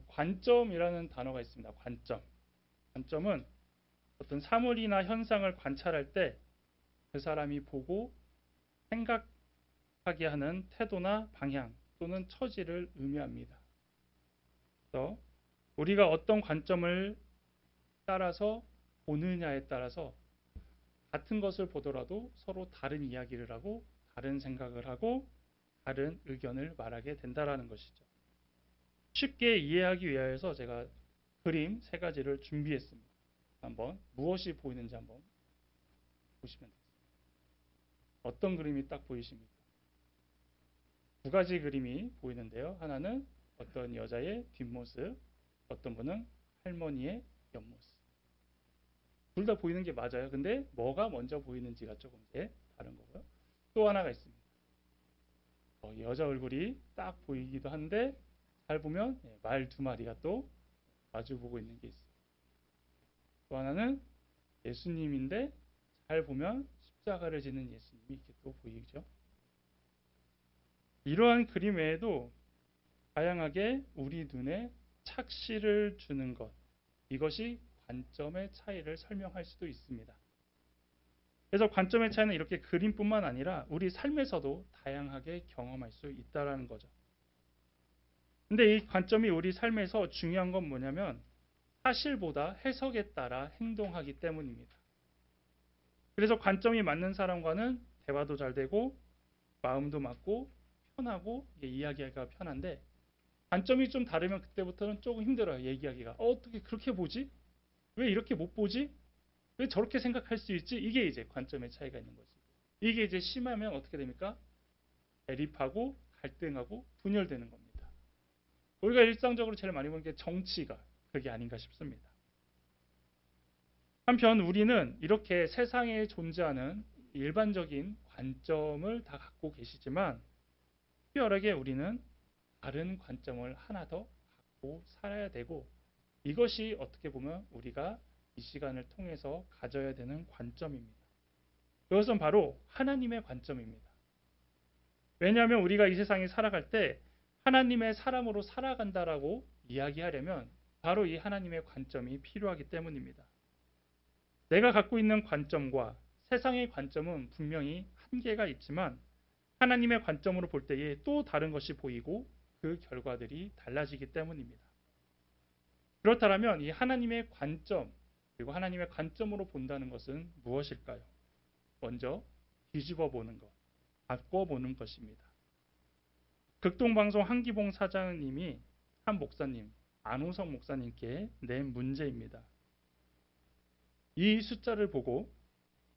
관점이라는 단어가 있습니다. 관점. 관점은 어떤 사물이나 현상을 관찰할 때 그 사람이 보고 생각하게 하는 태도나 방향 또는 처지를 의미합니다. 그래서 우리가 어떤 관점을 따라서 보느냐에 따라서 같은 것을 보더라도 서로 다른 이야기를 하고 다른 생각을 하고 다른 의견을 말하게 된다는 것이죠. 쉽게 이해하기 위해서 제가 그림 세 가지를 준비했습니다. 한번 무엇이 보이는지 한번 보시면 되겠습니다. 어떤 그림이 딱 보이십니까? 두 가지 그림이 보이는데요. 하나는 어떤 여자의 뒷모습, 어떤 분은 할머니의 옆모습. 둘 다 보이는 게 맞아요. 근데 뭐가 먼저 보이는지가 조금 이제 다른 거고요. 또 하나가 있습니다. 여자 얼굴이 딱 보이기도 한데 잘 보면 말 두 마리가 또 마주보고 있는 게 있어요. 또 하나는 예수님인데 잘 보면 십자가를 지는 예수님이 이렇게 또 보이죠. 이러한 그림 외에도 다양하게 우리 눈에 착시를 주는 것, 이것이 관점의 차이를 설명할 수도 있습니다. 그래서 관점의 차이는 이렇게 그림뿐만 아니라 우리 삶에서도 다양하게 경험할 수 있다는 거죠. 근데 이 관점이 우리 삶에서 중요한 건 뭐냐면 사실보다 해석에 따라 행동하기 때문입니다. 그래서 관점이 맞는 사람과는 대화도 잘 되고 마음도 맞고 편하고 이야기하기가 편한데 관점이 좀 다르면 그때부터는 조금 힘들어요. 얘기하기가. 어떻게 그렇게 보지? 왜 이렇게 못 보지? 왜 저렇게 생각할 수 있지? 이게 이제 관점의 차이가 있는 거지. 이게 이제 심하면 어떻게 됩니까? 대립하고 갈등하고 분열되는 겁니다. 우리가 일상적으로 제일 많이 보는 게 정치가 그게 아닌가 싶습니다. 한편 우리는 이렇게 세상에 존재하는 일반적인 관점을 다 갖고 계시지만 특별하게 우리는 다른 관점을 하나 더 갖고 살아야 되고 이것이 어떻게 보면 우리가 이 시간을 통해서 가져야 되는 관점입니다. 그것은 바로 하나님의 관점입니다. 왜냐하면 우리가 이 세상에 살아갈 때 하나님의 사람으로 살아간다라고 이야기하려면 바로 이 하나님의 관점이 필요하기 때문입니다. 내가 갖고 있는 관점과 세상의 관점은 분명히 한계가 있지만 하나님의 관점으로 볼 때에 또 다른 것이 보이고 그 결과들이 달라지기 때문입니다. 그렇다면 이 하나님의 관점 그리고 하나님의 관점으로 본다는 것은 무엇일까요? 먼저 뒤집어 보는 것, 바꿔보는 것입니다. 극동방송 한기봉 사장님이 한 목사님, 안호성 목사님께 낸 문제입니다. 이 숫자를 보고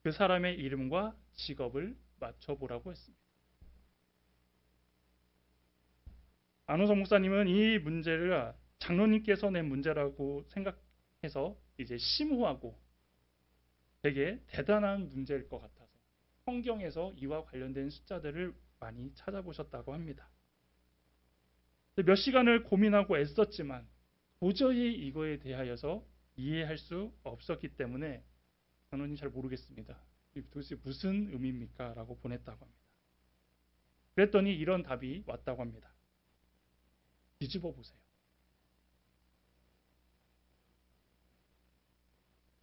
그 사람의 이름과 직업을 맞춰보라고 했습니다. 안호성 목사님은 이 문제를 장로님께서 낸 문제라고 생각해서 이제 심오하고 되게 대단한 문제일 것 같아서 성경에서 이와 관련된 숫자들을 많이 찾아보셨다고 합니다. 몇 시간을 고민하고 애썼지만 도저히 이거에 대하여서 이해할 수 없었기 때문에 장로님 잘 모르겠습니다. 도대체 무슨 의미입니까? 라고 보냈다고 합니다. 그랬더니 이런 답이 왔다고 합니다. 뒤집어 보세요.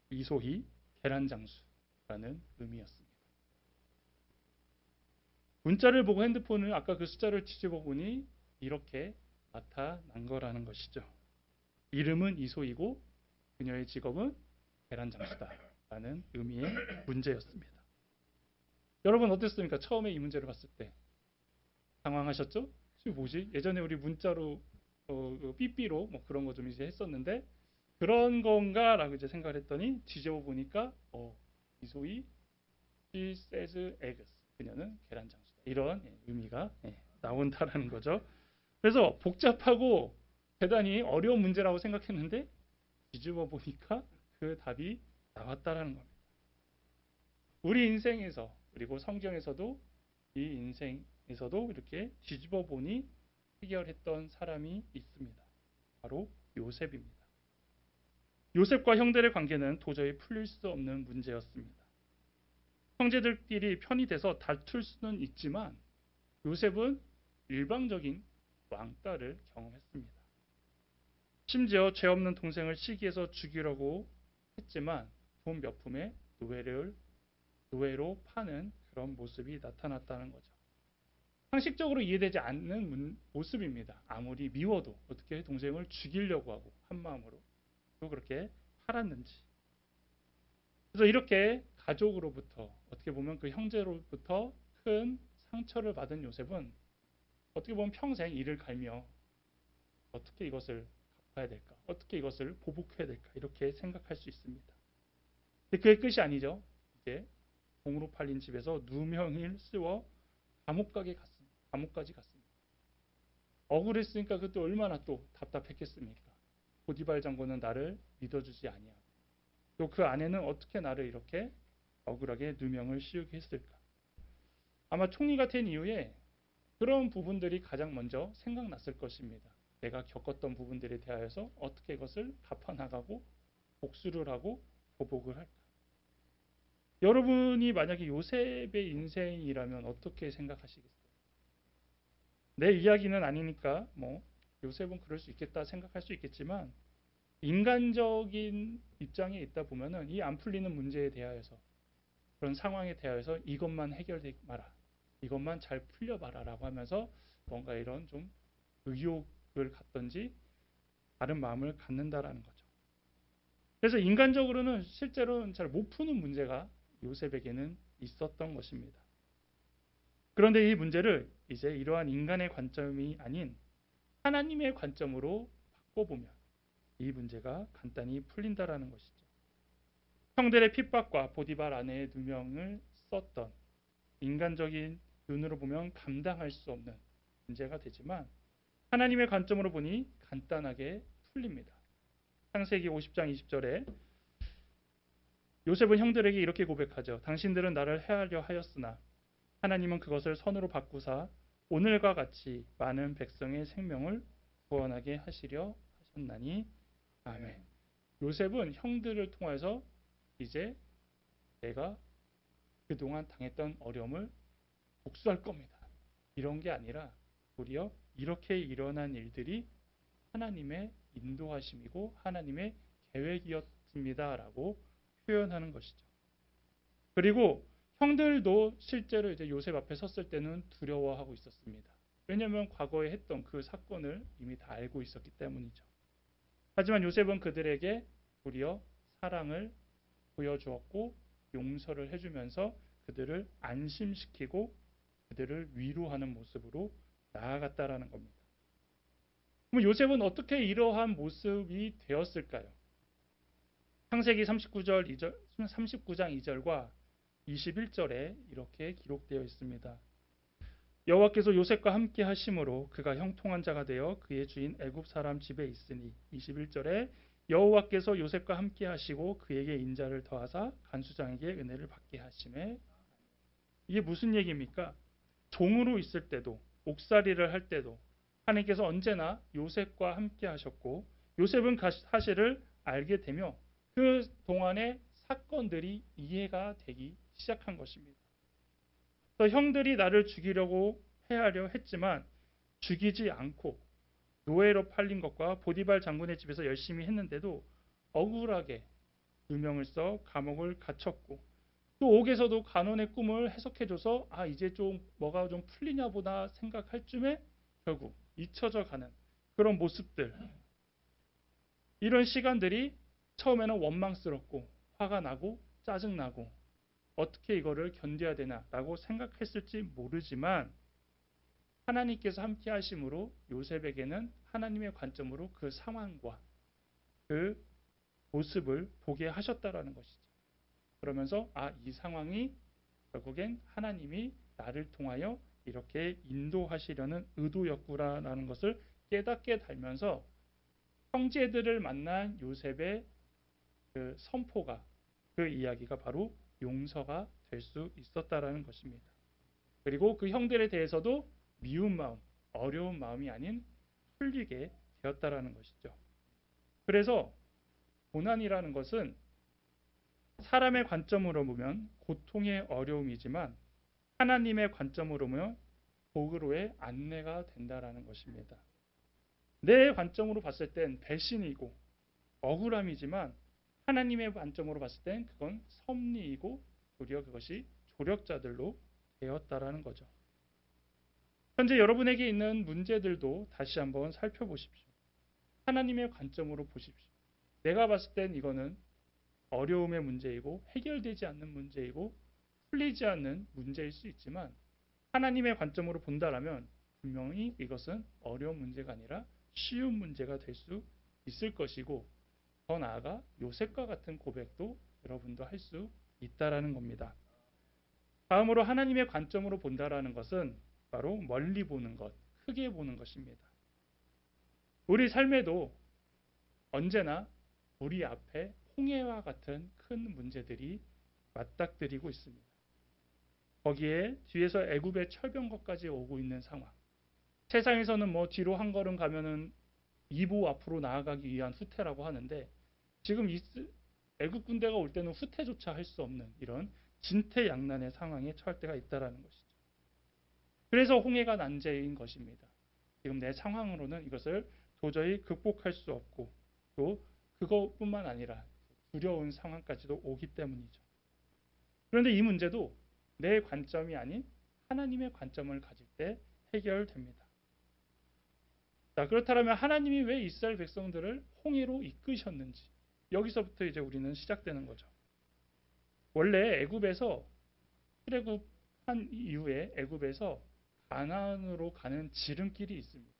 이소희 계란장수라는 의미였습니다. 문자를 보고 핸드폰을 아까 그 숫자를 뒤집어 보니 이렇게 나타난 거라는 것이죠. 이름은 이소희고 그녀의 직업은 계란장수다라는 의미의 문제였습니다. 여러분 어땠습니까? 처음에 이 문제를 봤을 때 당황하셨죠? 뭐지? 예전에 우리 문자로 삐삐로 뭐 그런 거 좀 이제 했었는데 그런 건가라고 이제 생각을 했더니 뒤집어 보니까 이소희 she says eggs 그녀는 계란장수다 이런 의미가 나온다라는 거죠. 그래서 복잡하고 대단히 어려운 문제라고 생각했는데 뒤집어 보니까 그 답이 나왔다라는 겁니다. 우리 인생에서 그리고 성경에서도 이 인생에서도 이렇게 뒤집어 보니 해결했던 사람이 있습니다. 바로 요셉입니다. 요셉과 형들의 관계는 도저히 풀릴 수 없는 문제였습니다. 형제들끼리 편이 돼서 다툴 수는 있지만 요셉은 일방적인 왕따를 경험했습니다. 심지어 죄 없는 동생을 시기해서 죽이려고 했지만 돈 몇 푼에 노예로 파는 그런 모습이 나타났다는 거죠. 상식적으로 이해되지 않는 모습입니다. 아무리 미워도 어떻게 동생을 죽이려고 하고 한 마음으로 또 그렇게 팔았는지. 그래서 이렇게 가족으로부터 어떻게 보면 그 형제로부터 큰 상처를 받은 요셉은 어떻게 보면 평생 이를 갈며 어떻게 이것을 갚아야 될까? 어떻게 이것을 보복해야 될까? 이렇게 생각할 수 있습니다. 근데 그게 끝이 아니죠. 이제 공으로 팔린 집에서 누명을 쓰워 감옥까지 갔습니다. 억울했으니까 그때 얼마나 또 답답했겠습니까? 보디발 장군은 나를 믿어주지 아니하고 또 그 아내는 어떻게 나를 이렇게 억울하게 누명을 씌우게 했을까? 아마 총리가 된 이후에 그런 부분들이 가장 먼저 생각났을 것입니다. 내가 겪었던 부분들에 대하여서 어떻게 이것을 갚아나가고 복수를 하고 보복을 할까? 여러분이 만약에 요셉의 인생이라면 어떻게 생각하시겠어요? 내 이야기는 아니니까 뭐 요셉은 그럴 수 있겠다 생각할 수 있겠지만 인간적인 입장에 있다 보면은 이 안 풀리는 문제에 대하여서 그런 상황에 대하여서 이것만 해결되지 마라. 이것만 잘 풀려봐라라고 하면서 뭔가 이런 좀 의욕을 갖던지 다른 마음을 갖는다라는 거죠. 그래서 인간적으로는 실제로는 잘 못 푸는 문제가 요셉에게는 있었던 것입니다. 그런데 이 문제를 이제 이러한 인간의 관점이 아닌 하나님의 관점으로 바꿔보면 이 문제가 간단히 풀린다라는 것이죠. 형들의 핍박과 보디발 아내의 누명을 썼던 인간적인 눈으로 보면 감당할 수 없는 문제가 되지만 하나님의 관점으로 보니 간단하게 풀립니다. 창세기 50장 20절에 요셉은 형들에게 이렇게 고백하죠. 당신들은 나를 해하려 하였으나 하나님은 그것을 선으로 바꾸사 오늘과 같이 많은 백성의 생명을 구원하게 하시려 하셨나니 아멘. 요셉은 형들을 통해서 이제 내가 그동안 당했던 어려움을 복수할 겁니다. 이런 게 아니라 도리어 이렇게 일어난 일들이 하나님의 인도하심이고 하나님의 계획이었습니다라고 표현하는 것이죠. 그리고 형들도 실제로 이제 요셉 앞에 섰을 때는 두려워하고 있었습니다. 왜냐하면 과거에 했던 그 사건을 이미 다 알고 있었기 때문이죠. 하지만 요셉은 그들에게 도리어 사랑을 보여주었고 용서를 해주면서 그들을 안심시키고 그들을 위로하는 모습으로 나아갔다라는 겁니다. 그럼 요셉은 어떻게 이러한 모습이 되었을까요? 창세기 39장 2절과 21절에 이렇게 기록되어 있습니다. 여호와께서 요셉과 함께 하심으로 그가 형통한 자가 되어 그의 주인 애굽 사람 집에 있으니 21절에 여호와께서 요셉과 함께 하시고 그에게 인자를 더하사 간수장에게 은혜를 받게 하심에 이게 무슨 얘기입니까? 종으로 있을 때도 옥살이를 할 때도 하나님께서 언제나 요셉과 함께 하셨고 요셉은 사실을 알게 되며 그 동안의 사건들이 이해가 되기 시작한 것입니다. 형들이 나를 죽이려고 해하려 했지만 죽이지 않고 노예로 팔린 것과 보디발 장군의 집에서 열심히 했는데도 억울하게 누명을 써 감옥을 갇혔고 또 옥에서도 간원의 꿈을 해석해줘서 아 이제 좀 뭐가 좀 풀리냐 보다 생각할 쯤에 결국 잊혀져 가는 그런 모습들 이런 시간들이 처음에는 원망스럽고 화가 나고 짜증나고 어떻게 이거를 견뎌야 되나라고 생각했을지 모르지만 하나님께서 함께 하심으로 요셉에게는 하나님의 관점으로 그 상황과 그 모습을 보게 하셨다라는 것이죠. 그러면서 이 상황이 결국엔 하나님이 나를 통하여 이렇게 인도하시려는 의도였구나라는 것을 깨닫게 되면서 형제들을 만난 요셉의 그 선포가 그 이야기가 바로 용서가 될 수 있었다라는 것입니다. 그리고 그 형들에 대해서도 미운 마음, 어려운 마음이 아닌 풀리게 되었다라는 것이죠. 그래서 고난이라는 것은 사람의 관점으로 보면 고통의 어려움이지만 하나님의 관점으로 보면 복으로의 안내가 된다라는 것입니다. 내 관점으로 봤을 땐 배신이고 억울함이지만 하나님의 관점으로 봤을 땐 그건 섭리이고 도리어 그것이 조력자들로 되었다라는 거죠. 현재 여러분에게 있는 문제들도 다시 한번 살펴보십시오. 하나님의 관점으로 보십시오. 내가 봤을 땐 이거는 어려움의 문제이고 해결되지 않는 문제이고 풀리지 않는 문제일 수 있지만 하나님의 관점으로 본다라면 분명히 이것은 어려운 문제가 아니라 쉬운 문제가 될 수 있을 것이고 더 나아가 요셉과 같은 고백도 여러분도 할 수 있다라는 겁니다. 다음으로 하나님의 관점으로 본다라는 것은 바로 멀리 보는 것, 크게 보는 것입니다. 우리 삶에도 언제나 우리 앞에 홍해와 같은 큰 문제들이 맞닥뜨리고 있습니다. 거기에 뒤에서 애굽의 철병거까지 오고 있는 상황. 세상에서는 뭐 뒤로 한 걸음 가면은 2보 앞으로 나아가기 위한 후퇴라고 하는데 지금 애굽 군대가 올 때는 후퇴조차 할 수 없는 이런 진퇴양난의 상황에 처할 때가 있다라는 것이죠. 그래서 홍해가 난제인 것입니다. 지금 내 상황으로는 이것을 도저히 극복할 수 없고 또 그것뿐만 아니라 두려운 상황까지도 오기 때문이죠. 그런데 이 문제도 내 관점이 아닌 하나님의 관점을 가질 때 해결됩니다. 자, 그렇다면 하나님이 왜 이스라엘 백성들을 홍해로 이끄셨는지 여기서부터 이제 우리는 시작되는 거죠. 원래 애굽에서 출애굽한 이후에 애굽에서 가나안으로 가는 지름길이 있습니다.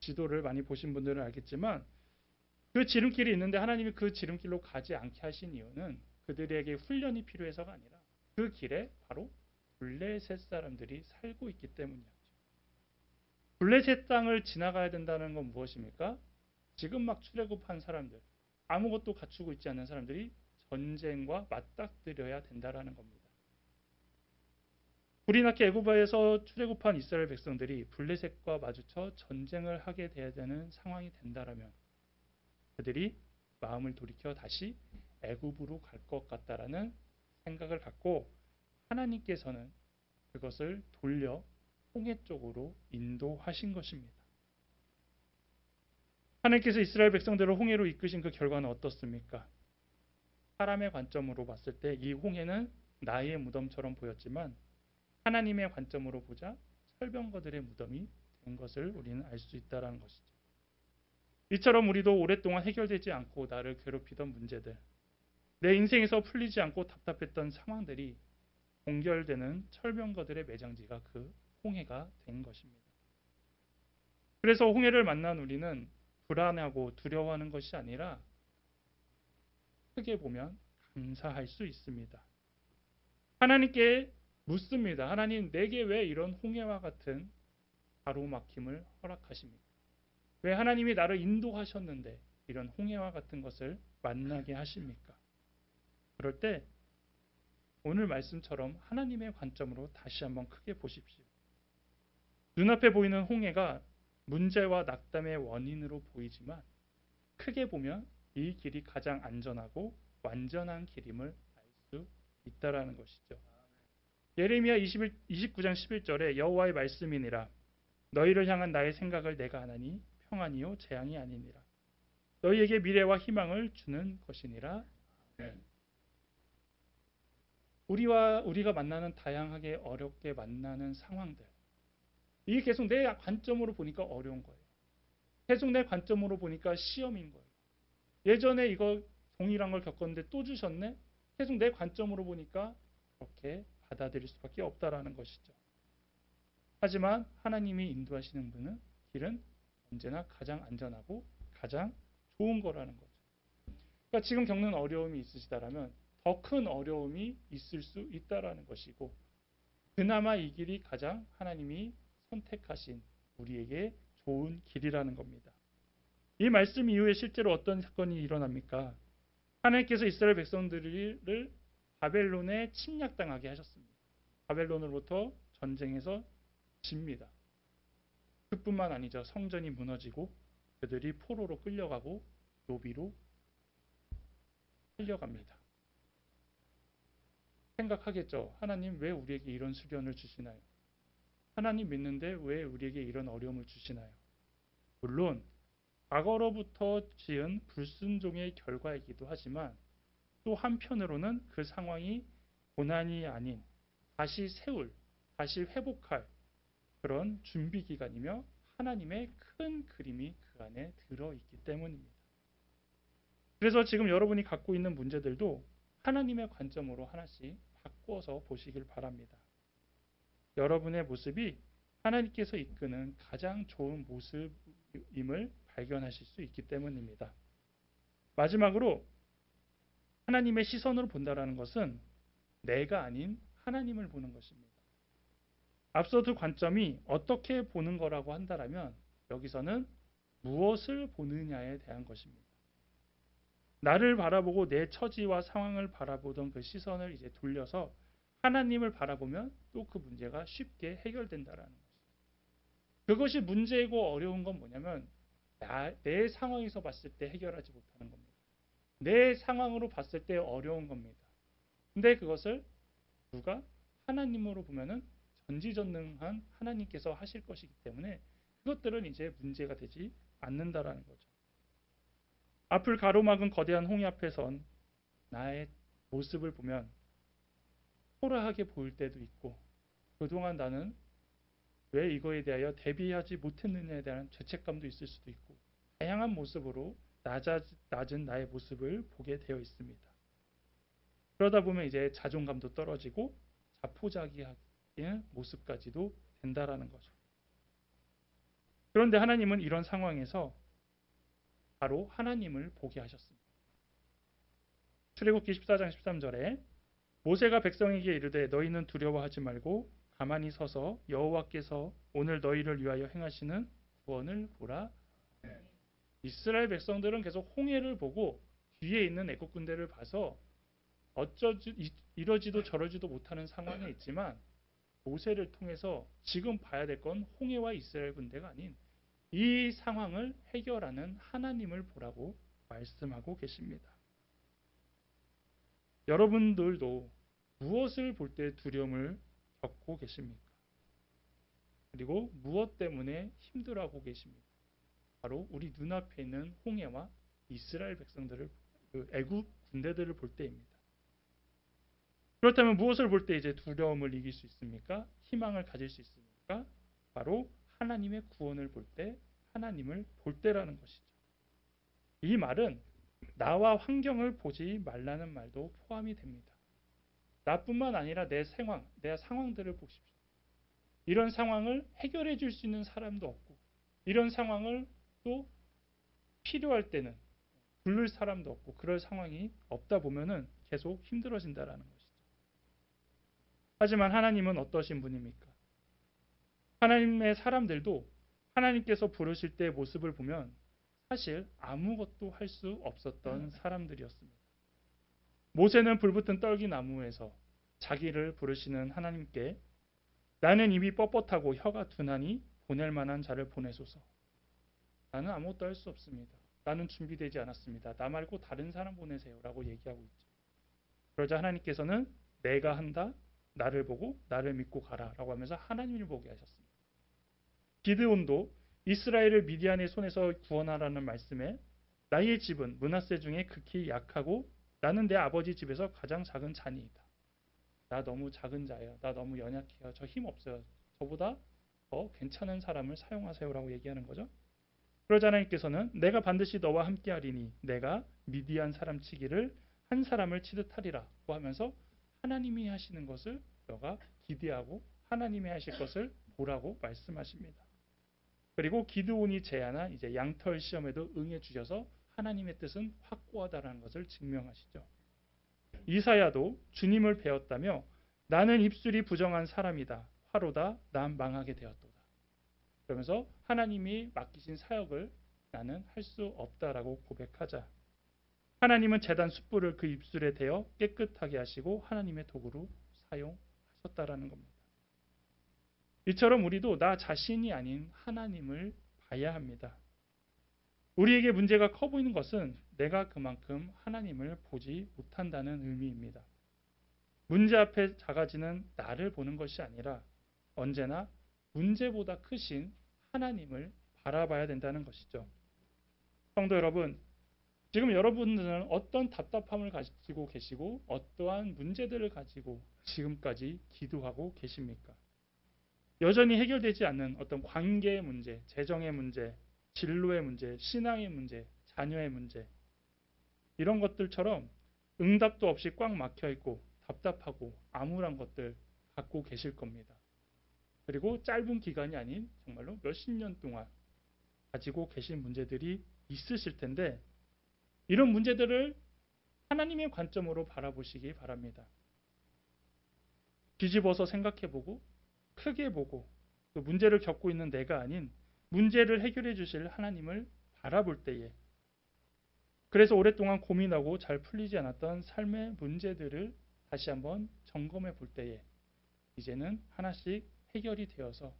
지도를 많이 보신 분들은 알겠지만 그 지름길이 있는데 하나님이 그 지름길로 가지 않게 하신 이유는 그들에게 훈련이 필요해서가 아니라 그 길에 바로 블레셋 사람들이 살고 있기 때문이었죠. 블레셋 땅을 지나가야 된다는 건 무엇입니까? 지금 막 출애굽한 사람들, 아무것도 갖추고 있지 않는 사람들이 전쟁과 맞닥뜨려야 된다라는 겁니다. 불이 나게 애굽에서 출애굽한 이스라엘 백성들이 블레셋과 마주쳐 전쟁을 하게 돼야 되는 상황이 된다라면 그들이 마음을 돌이켜 다시 애굽으로 갈 것 같다라는 생각을 갖고 하나님께서는 그것을 돌려 홍해 쪽으로 인도하신 것입니다. 하나님께서 이스라엘 백성들을 홍해로 이끄신 그 결과는 어떻습니까? 사람의 관점으로 봤을 때 이 홍해는 나의 무덤처럼 보였지만 하나님의 관점으로 보자 철병거들의 무덤이 된 것을 우리는 알 수 있다는 것이죠. 이처럼 우리도 오랫동안 해결되지 않고 나를 괴롭히던 문제들, 내 인생에서 풀리지 않고 답답했던 상황들이 동결되는 철병거들의 매장지가 그 홍해가 된 것입니다. 그래서 홍해를 만난 우리는 불안하고 두려워하는 것이 아니라 크게 보면 감사할 수 있습니다. 하나님께 묻습니다. 하나님, 내게 왜 이런 홍해와 같은 가로막힘을 허락하십니까? 왜 하나님이 나를 인도하셨는데 이런 홍해와 같은 것을 만나게 하십니까? 그럴 때 오늘 말씀처럼 하나님의 관점으로 다시 한번 크게 보십시오. 눈앞에 보이는 홍해가 문제와 낙담의 원인으로 보이지만 크게 보면 이 길이 가장 안전하고 완전한 길임을 알 수 있다라는 것이죠. 예레미야 29장 11절에 여호와의 말씀이니라 너희를 향한 나의 생각을 내가 아나니 평안이요 재앙이 아니니라 너희에게 미래와 희망을 주는 것이니라. 우리가 만나는 다양하게 어렵게 만나는 상황들 이게 계속 내 관점으로 보니까 어려운 거예요. 계속 내 관점으로 보니까 시험인 거예요. 예전에 이거 동일한 걸 겪었는데 또 주셨네? 계속 내 관점으로 보니까 그렇게 받아들일 수밖에 없다라는 것이죠. 하지만 하나님이 인도하시는 분은 길은 언제나 가장 안전하고 가장 좋은 거라는 거죠. 그러니까 지금 겪는 어려움이 있으시다라면 더 큰 어려움이 있을 수 있다라는 것이고 그나마 이 길이 가장 하나님이 선택하신 우리에게 좋은 길이라는 겁니다. 이 말씀 이후에 실제로 어떤 사건이 일어납니까? 하나님께서 이스라엘 백성들을 바벨론에 침략당하게 하셨습니다. 바벨론으로부터 전쟁에서 집니다. 그뿐만 아니죠. 성전이 무너지고 그들이 포로로 끌려가고 노비로 끌려갑니다. 생각하겠죠. 하나님 왜 우리에게 이런 시련을 주시나요? 하나님 믿는데 왜 우리에게 이런 어려움을 주시나요? 물론 과거로부터 지은 불순종의 결과이기도 하지만 또 한편으로는 그 상황이 고난이 아닌 다시 세울, 다시 회복할 그런 준비 기간이며 하나님의 큰 그림이 그 안에 들어있기 때문입니다. 그래서 지금 여러분이 갖고 있는 문제들도 하나님의 관점으로 하나씩 바꿔서 보시길 바랍니다. 여러분의 모습이 하나님께서 이끄는 가장 좋은 모습임을 발견하실 수 있기 때문입니다. 마지막으로 하나님의 시선으로 본다라는 것은 내가 아닌 하나님을 보는 것입니다. 앞서 두 관점이 어떻게 보는 거라고 한다면 여기서는 무엇을 보느냐에 대한 것입니다. 나를 바라보고 내 처지와 상황을 바라보던 그 시선을 이제 돌려서 하나님을 바라보면 또 그 문제가 쉽게 해결된다라는 것이죠. 그것이 문제이고 어려운 건 뭐냐면 내 상황에서 봤을 때 해결하지 못하는 겁니다. 내 상황으로 봤을 때 어려운 겁니다. 근데 그것을 누가 하나님으로 보면은 전지전능한 하나님께서 하실 것이기 때문에 그것들은 이제 문제가 되지 않는다라는 거죠. 앞을 가로막은 거대한 홍해 앞에 선 나의 모습을 보면 초라하게 보일 때도 있고 그동안 나는 왜 이거에 대하여 대비하지 못했느냐에 대한 죄책감도 있을 수도 있고 다양한 모습으로 낮은 나의 모습을 보게 되어 있습니다. 그러다 보면 이제 자존감도 떨어지고 자포자기하는 모습까지도 된다라는 거죠. 그런데 하나님은 이런 상황에서 바로 하나님을 보게 하셨습니다. 출애굽기 14장 13절에 모세가 백성에게 이르되 너희는 두려워하지 말고 가만히 서서 여호와께서 오늘 너희를 위하여 행하시는 구원을 보라. 이스라엘 백성들은 계속 홍해를 보고 뒤에 있는 애국 군대를 봐서 이러지도 저러지도 못하는 상황에 있지만 모세를 통해서 지금 봐야 될 건 홍해와 이스라엘 군대가 아닌 이 상황을 해결하는 하나님을 보라고 말씀하고 계십니다. 여러분들도 무엇을 볼 때 두려움을 겪고 계십니까? 그리고 무엇 때문에 힘들어하고 계십니까? 바로 우리 눈앞에 있는 홍해와 이스라엘 백성들을 애국 군대들을 볼 때입니다. 그렇다면 무엇을 볼 때 이제 두려움을 이길 수 있습니까? 희망을 가질 수 있습니까? 바로 하나님의 구원을 볼 때, 하나님을 볼 때라는 것이죠. 이 말은 나와 환경을 보지 말라는 말도 포함이 됩니다. 나뿐만 아니라 내 상황들을 보십시오. 이런 상황을 해결해 줄 수 있는 사람도 없고 이런 상황을 또 필요할 때는 부를 사람도 없고 그럴 상황이 없다 보면은 계속 힘들어진다라는 것이죠. 하지만 하나님은 어떠신 분입니까? 하나님의 사람들도 하나님께서 부르실 때의 모습을 보면 사실 아무것도 할 수 없었던 사람들이었습니다. 모세는 불붙은 떨기나무에서 자기를 부르시는 하나님께 나는 입이 뻣뻣하고 혀가 둔하니 보낼 만한 자를 보내소서. 나는 아무것도 할 수 없습니다. 나는 준비되지 않았습니다. 나 말고 다른 사람 보내세요 라고 얘기하고 있죠. 그러자 하나님께서는 내가 한다. 나를 보고 나를 믿고 가라 라고 하면서 하나님을 보게 하셨습니다. 기드온도 이스라엘을 미디안의 손에서 구원하라는 말씀에 나의 집은 므낫세 중에 극히 약하고 나는 내 아버지 집에서 가장 작은 자니이다. 나 너무 작은 자예요. 나 너무 연약해요. 저 힘 없어요. 저보다 더 괜찮은 사람을 사용하세요 라고 얘기하는 거죠. 그러자 하나님께서는 내가 반드시 너와 함께하리니 내가 미디안 사람 치기를 한 사람을 치듯 하리라고 하면서 하나님이 하시는 것을 너가 기대하고 하나님이 하실 것을 보라고 말씀하십니다. 그리고 기드온이 제안한 이제 양털 시험에도 응해 주셔서 하나님의 뜻은 확고하다라는 것을 증명하시죠. 이사야도 주님을 배웠다며 나는 입술이 부정한 사람이다. 화로다. 난 망하게 되었도다. 그러면서 하나님이 맡기신 사역을 나는 할 수 없다라고 고백하자 하나님은 제단 숯불을 그 입술에 대어 깨끗하게 하시고 하나님의 도구로 사용하셨다라는 겁니다. 이처럼 우리도 나 자신이 아닌 하나님을 봐야 합니다. 우리에게 문제가 커 보이는 것은 내가 그만큼 하나님을 보지 못한다는 의미입니다. 문제 앞에 작아지는 나를 보는 것이 아니라 언제나 문제보다 크신 하나님을 바라봐야 된다는 것이죠. 성도 여러분, 지금 여러분들은 어떤 답답함을 가지고 계시고 어떠한 문제들을 가지고 지금까지 기도하고 계십니까? 여전히 해결되지 않는 어떤 관계의 문제, 재정의 문제, 진로의 문제, 신앙의 문제, 자녀의 문제, 이런 것들처럼 응답도 없이 꽉 막혀 있고 답답하고 암울한 것들 갖고 계실 겁니다. 그리고 짧은 기간이 아닌 정말로 몇십 년 동안 가지고 계신 문제들이 있으실 텐데, 이런 문제들을 하나님의 관점으로 바라보시기 바랍니다. 뒤집어서 생각해보고 크게 보고 그 문제를 겪고 있는 내가 아닌 문제를 해결해 주실 하나님을 바라볼 때에, 그래서 오랫동안 고민하고 잘 풀리지 않았던 삶의 문제들을 다시 한번 점검해 볼 때에 이제는 하나씩 해결이 되어서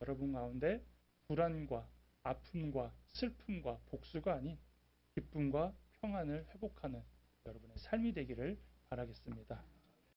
여러분 가운데 불안과 아픔과 슬픔과 복수가 아닌 기쁨과 평안을 회복하는 여러분의 삶이 되기를 바라겠습니다.